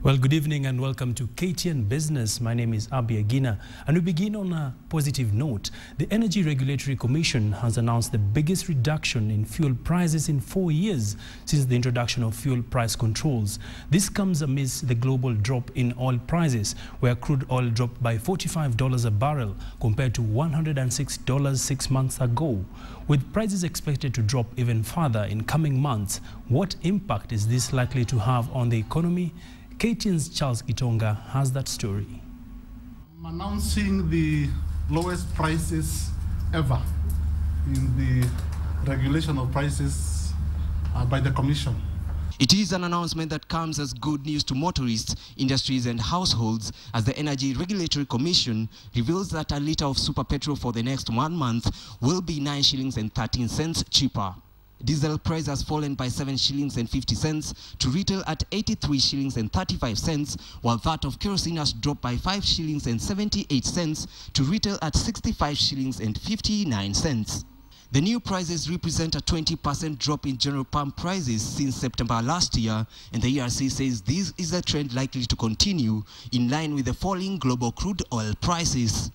Well, good evening and welcome to KTN Business. My name is Abi Agina, and we begin on a positive note. The Energy Regulatory Commission has announced the biggest reduction in fuel prices in 4 years since the introduction of fuel price controls. This comes amidst the global drop in oil prices, where crude oil dropped by $45 a barrel compared to $106 6 months ago. With prices expected to drop even further in coming months, what impact is this likely to have on the economy? KTN's Charles Gitonga has that story. I'm announcing the lowest prices ever in the regulation of prices by the Commission. It is an announcement that comes as good news to motorists, industries and households, as the Energy Regulatory Commission reveals that a litre of super petrol for the next 1 month will be 9 shillings and 13 cents cheaper. Diesel price has fallen by 7 shillings and 50 cents to retail at 83 shillings and 35 cents, while that of kerosene has dropped by 5 shillings and 78 cents to retail at 65 shillings and 59 cents. The new prices represent a 20% drop in general pump prices since September last year, and the ERC says this is a trend likely to continue in line with the falling global crude oil prices.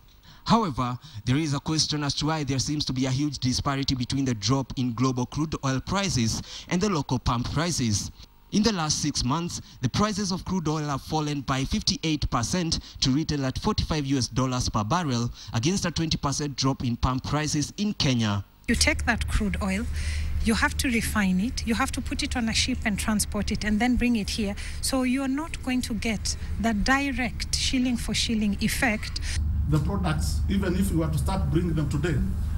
However, there is a question as to why there seems to be a huge disparity between the drop in global crude oil prices and the local pump prices. In the last 6 months, the prices of crude oil have fallen by 58% to retail at $45 per barrel against a 20% drop in pump prices in Kenya. You take that crude oil, you have to refine it, you have to put it on a ship and transport it and then bring it here. So you're not going to get that direct shilling for shilling effect. The products, even if you were to start bringing them today,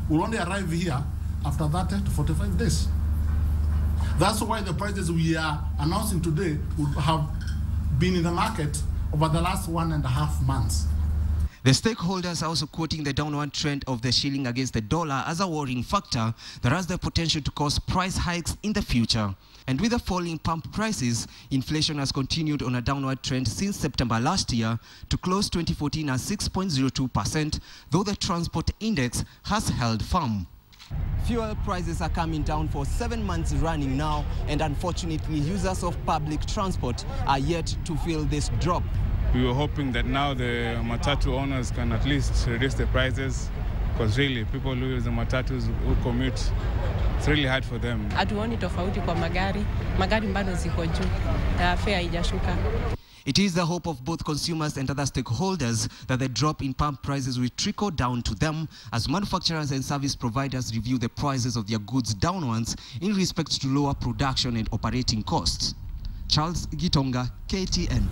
will only arrive here after 30 to 45 days. That's why the prices we are announcing today would have been in the market over the last 1.5 months. The stakeholders are also quoting the downward trend of the shilling against the dollar as a worrying factor that has the potential to cause price hikes in the future. And with the falling pump prices, inflation has continued on a downward trend since September last year to close 2014 at 6.02%, though the transport index has held firm. Fuel prices are coming down for 7 months running now, and unfortunately users of public transport are yet to feel this drop. We were hoping that now the matatu owners can at least reduce the prices, because really people who use the matatus who commute, it's really hard for them. Hatuoni tofauti kwa magari bado ziko juu, fare haijashuka. It is the hope of both consumers and other stakeholders that the drop in pump prices will trickle down to them as manufacturers and service providers review the prices of their goods downwards in respect to lower production and operating costs. Charles Gitonga, KTN.